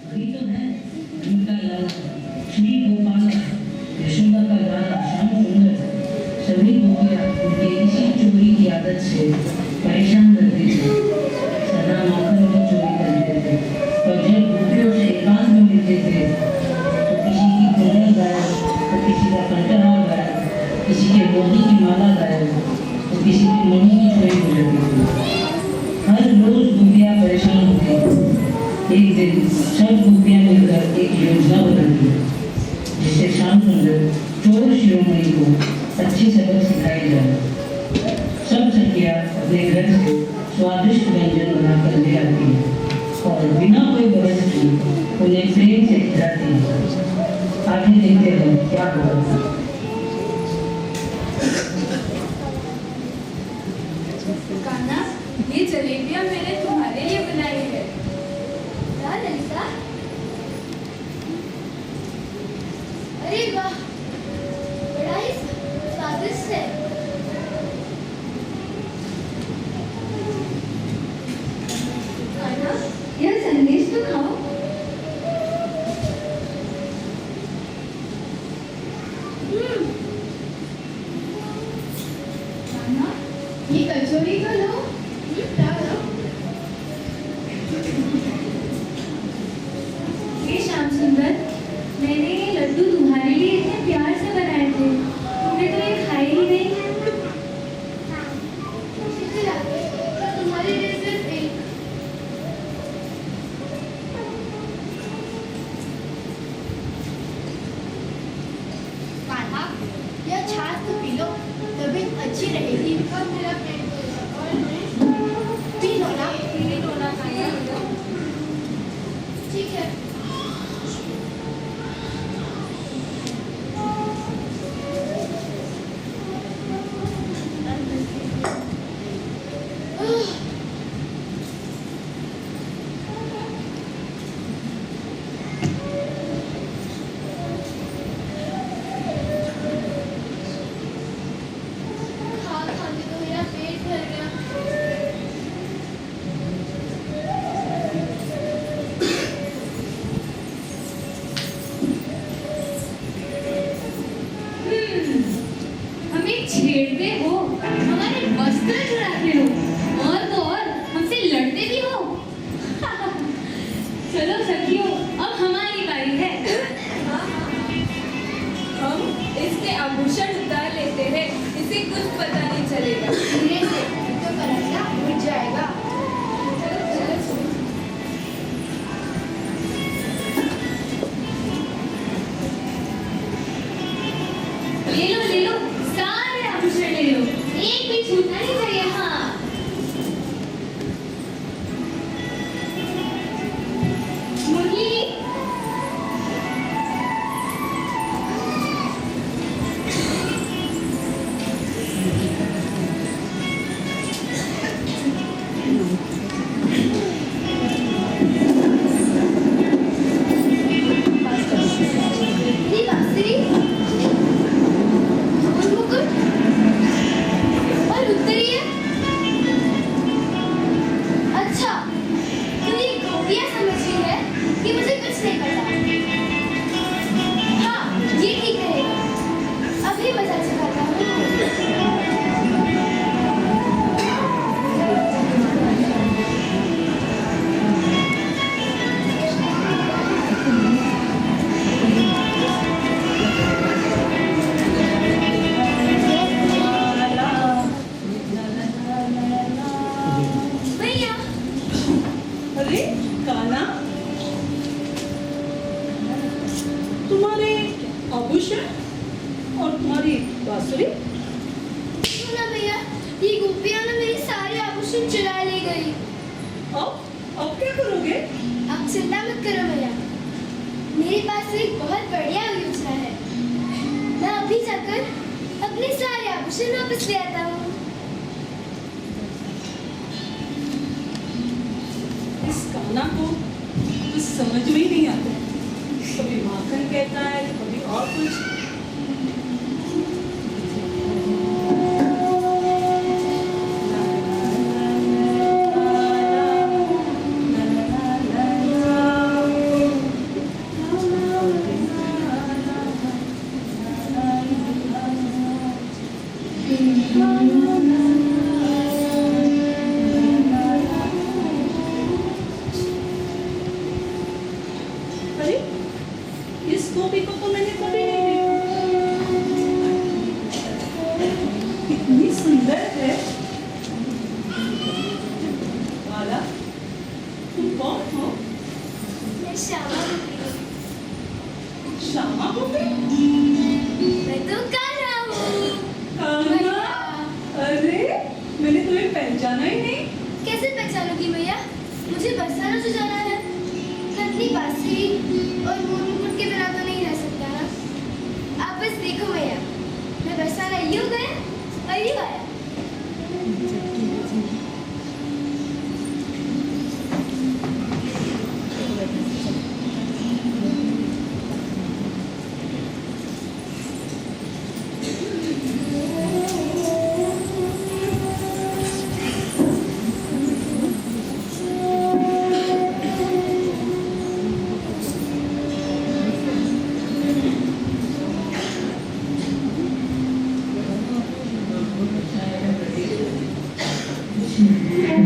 वही तो है उनका लाल श्री गोपाल यशोदा का लाल श्याम सुंदर। सभी गोपियाँ उनके इसी चोरी की आदत से परेशान रहती थी। सदा माखन की चोरी करते थे और जब गोपियों से एकांत में मिलते थे तो किसी की कुंडल गायब, तो किसी का कंठहार गायब, किसी के मोती की माला गायब, तो किसी की मणि की चोरी हो जाती थी। हर रोज गोपियाँ परेशान होती। एक दिन सब गोपियाँ मिलकर एक योजना बनाती जिससे श्याम सुंदर चोर शिरोमणि को अच्छी सबक सिखाई जाए। सब सखियाँ अपने घर से स्वादिष्ट व्यंजन बनाकर ले आती है और बिना कोई बहस की उन्हें प्रेम से खिलाती है। आगे देखते हैं क्या होगा। कान्हा, ये जलेबियां मैंने तुम्हारे लिए बनाई है। ललिता, अरे वाह, बड़ा ही स्वादिष्ट है। कान्हा, यह संदेश तो खाओ। कान्हा, ये कचौरी तो लो। ये श्याम सुंदर, मैंने ये लड्डू तुम्हारे लिए इतने प्यार से बनाए थे, तुमने तो ये खाए ही नहीं। तुम्हारे लिए सिर्फ एक। कान्हा, यह छाछ तो पी लो, तबीयत अच्छी रहेगी और मेरा पेट पी लो ना, पी लो ना कान्हा। ठीक है। खाने तो मेरा पेट भर गया। हमें छेड़ते हो, हमारे वस्त्र चुराते हो और तो और हमसे लड़ते भी हो। चलो सखियों, अब हमारी बारी है। हम इसके आभूषण उतार लेते हैं, इसे कुछ पता नहीं चलेगा। धीरे से, तो कलशा उठ जाएगा। ले लो, सारे आभूषण ले लो, एक भी छूटना नहीं चाहिए। हाँ, मुरली, ये बांसुरी और मुकुट और उत्तरीय। अच्छा, तो ये गोपियाँ समझ रही है कि मुझे कुछ नहीं पता। हाँ, ये ठीक रहेगा। अभी मजा चखाता हूँ। भैया, अरे कान्हा, तुम्हारे आभूषण और तुम्हारी बांसुरी। सुना भैया, ये गोपियाँ ना मेरी सारी आभूषण चुरा ले गई। अब क्या करोगे? आप चिंता मत करो भैया, मेरे पास एक बहुत बढ़िया योजना है। मैं अभी जाकर अपने सारे आभूषण वापस ले आता हूँ। इस कान्हा को कुछ समझ में ही नहीं आता। कभी माखन कहता है, कभी और कुछ। कौन हो? मैं श्यामा गोपी हूँ। श्यामा गोपी? मैं तो कान्हा हूँ। कान्हा? अरे मैंने तुम्हें पहचाना ही नहीं। कैसे पहचानोगी मैया? मुझे बरसाना जो जाना है। मैं अपनी बांसुरी और मोर मुकुट के बिना तो नहीं रह सकता ना। आप बस देखो मैया, मैं बरसाना यूं गया और यूं आया।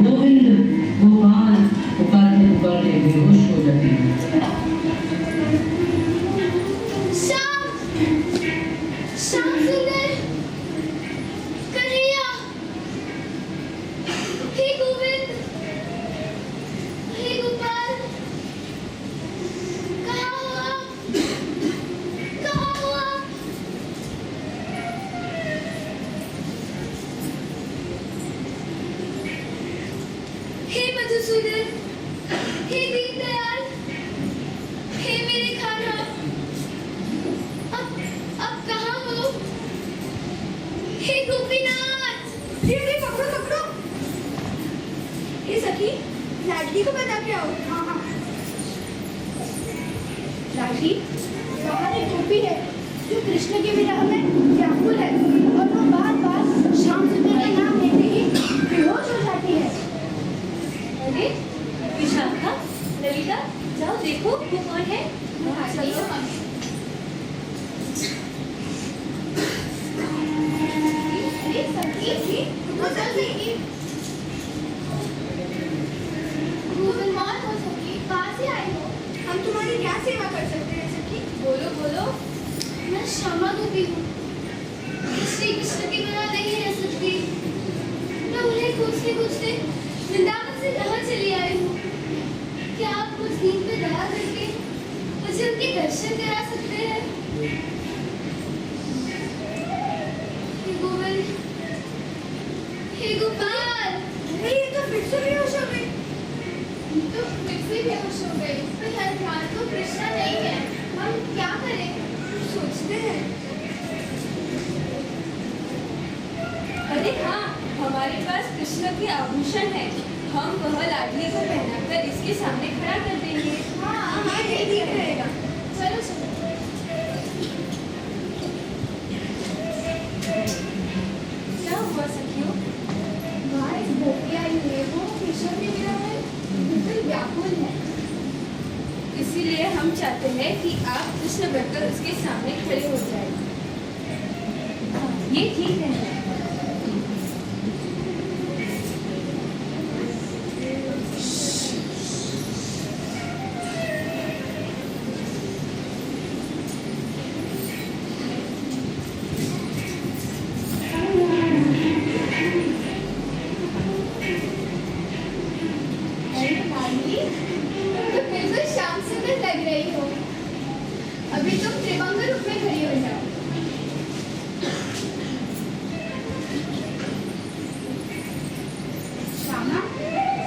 गोविंद गोपाल पुकारते पुकारते बेहोश हो जाती है। श्याम, श्याम सुंदर, कन्हैया, हे गोविंद, हे गोपाल, कहाँ हो आप? कहाँ हो आप? हे मधुसूदन, हे दीनदयाल, हे मेरे कान्हा, अब कहाँ हो? हे गोपीनाथ! अरे पकड़ो पकड़ो। ये सखी, लाडली को बता के आओ। हाँ हाँ। लाडली, बाहर एक गोपी है जो कृष्ण के विरह में व्याकुल है और वो बार-बार श्याम सुंदर का नाम लेते ही बेहोश हो जाती है। अरे विशाखा, ललिता, जाओ देखो वो कौन है। चलो। अरे सखी, वो सखी, गोविंद मौत हो सखी, कहाँ से आई हो? हम तुम्हारी क्या सेवा कर सकते हैं सखी? बोलो बोलो। मैं श्यामा गोपी हूँ। श्री कृष्ण के बिना नहीं रह सकती। मैं उन्हें खोजते खोजते वृंदावन से यहाँ चली आई हूँ। क्या आप मुझ दीन पे दया करके मुझे उनके दर्शन करा सकते हैं? हे गोविंद, हे गोपाल! अरे ये तो फिर से बेहोश हो गई। तो फिर से बेहोश हो गई। पर हर ध्यान तो कृष्णा नहीं है। हम क्या करें? सोचते हैं। अरे हाँ, हमारे पास कृष्ण के आभूषण है। हम वह लाडली को पहनाकर इसके सामने खड़ा कर देंगे। हाँ हाँ ये ठीक रहेगा। चलो चलो। क्या हुआ सखियों? वहाँ एक गोपी आई हुई है, वो कृष्ण के बिना में बिल्कुल व्याकुल है। इसीलिए हम चाहते हैं कि आप कृष्ण बनकर उसके सामने खड़े हो जाए। हाँ, ये ठीक है। अरे लाडली, तुम तो बिल्कुल श्याम सुंदर लग रही हो। अभी तुम त्रिभंग रूप में खड़ी हो जाओ। श्यामा,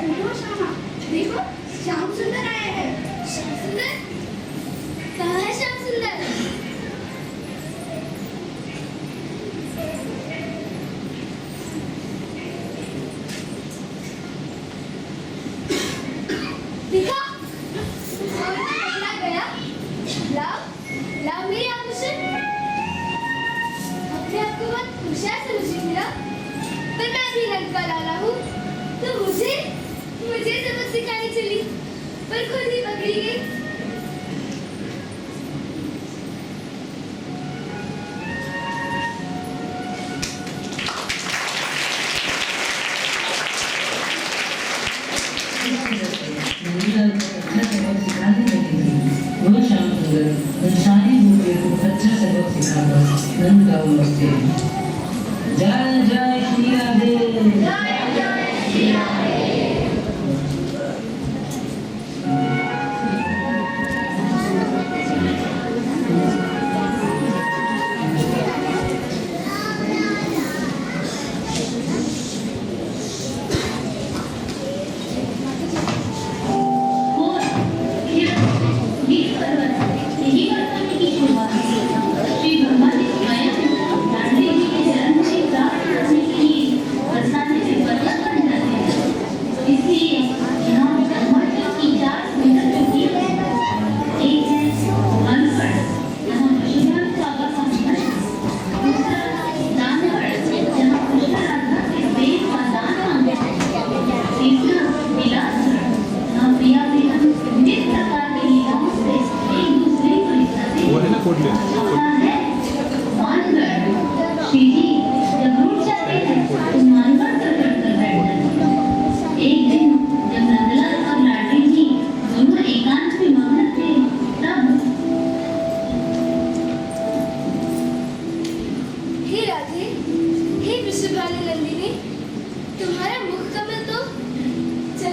सुनो श्यामा, देखो श्याम सुंदर आए हैं। श्याम सुंदर? कहाँ है श्याम सुंदर? देखा? और पकड़ा गया। लाओ, लाओ मेरे आभूषण। अपने आप को बहुत होशियार समझ रही ना? पर मैं भी रंग का लाला हूँ। तो मुझे सबक सिखाने चली, पर खुद ही पकड़ी गई। वो श्याम सुंदर उन सारी गोपियों को अच्छा सबक सिखाकर वृंदावन बसते हैं। जय जय श्री राधे। जय जय श्री राधे।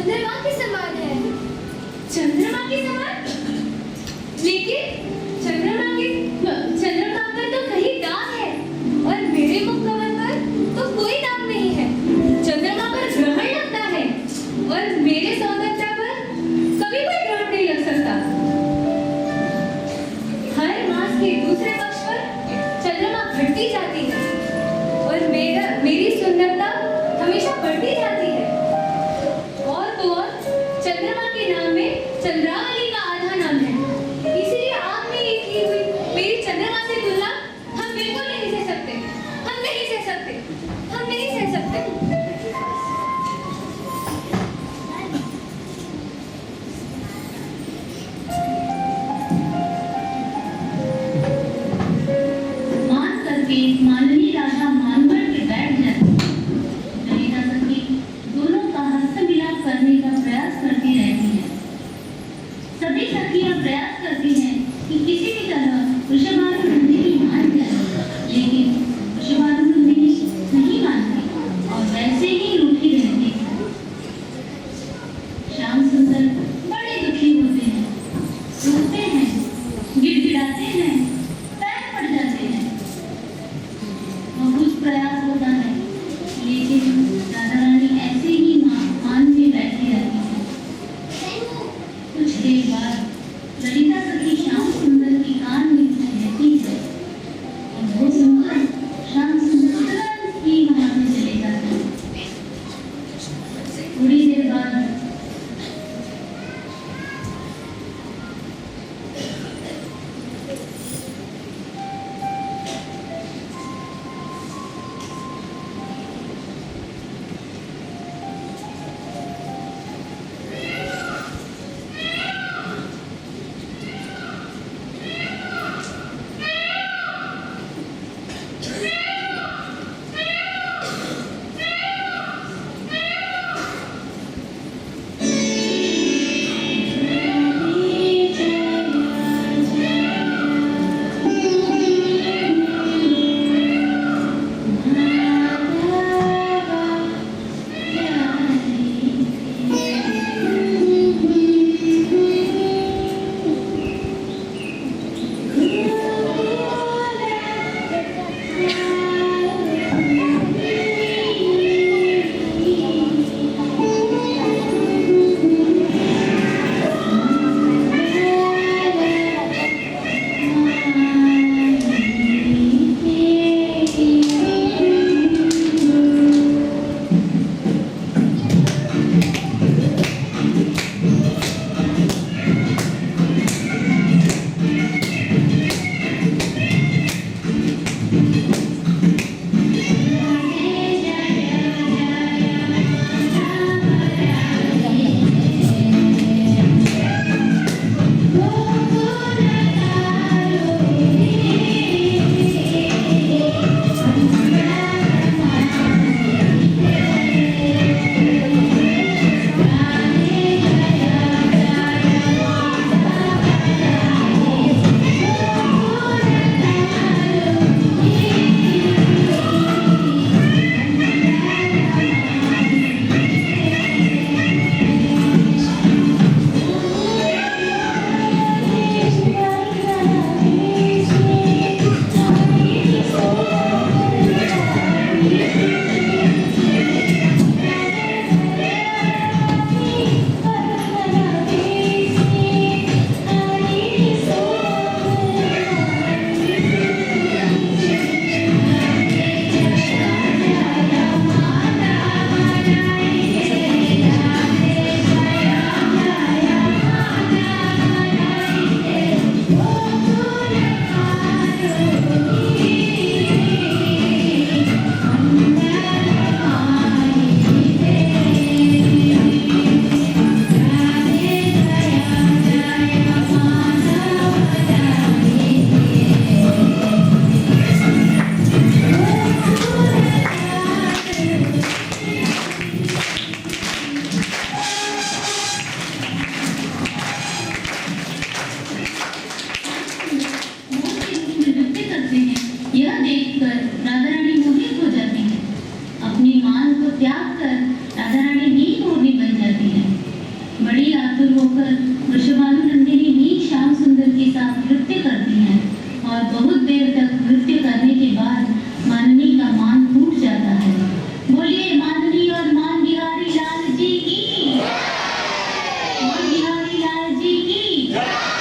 चंद्रमा के समान है। चंद्रमा के समान? लेकिन चंद्रमा पर तो कहीं दाग है और मेरे मुखकमल पर तो कोई दाग नहीं है। चंद्रमा पर ग्रहण लगता है और मेरे सौंदर्य पर कभी कोई ग्रहण नहीं लग सकता। हर मास के दूसरे पक्ष पर चंद्रमा घटती जाती है और मेरी सुंदरता हमेशा बढ़ती जाती है। और तो और चंद्रमा के नाम में चंद्रावली का आधा नाम है। इसीलिए आपने ये की हुई मेरी चंद्रमा से तुलना हम बिल्कुल नहीं सह सकते। हम नहीं सह सकते। हम नहीं सह सकते। मान करके माननीय राजा मानगढ़ पे बैठ जाते। ललिता सखी दोनों का हस्त मिलाप करने का प्रयास करती रहती है। सभी सखियां प्रयास करती हैं कि किसी भी तरह वृषभानुनंदिनी मान जाए, लेकिन वृषभानुनंदिनी नहीं मानती और वैसे ही रूठी रहती है। श्याम सुंदर बड़े दुखी होते हैं, रोते हैं, गिड़गिड़ाते हैं, पैर पड़ जाते हैं। बहुत प्रयास होता है, लेकिन राधा रानी ऐसे ही मान में बैठी रहती है। कुछ देर बाद ललिता सखी श्याम सुंदर की कान में कुछ कहती है और वो सुनकर श्याम सुंदर तुरंत ही वहां से चले जाते हैं। थोड़ी देर बाद बिहारी लाल जी की जय।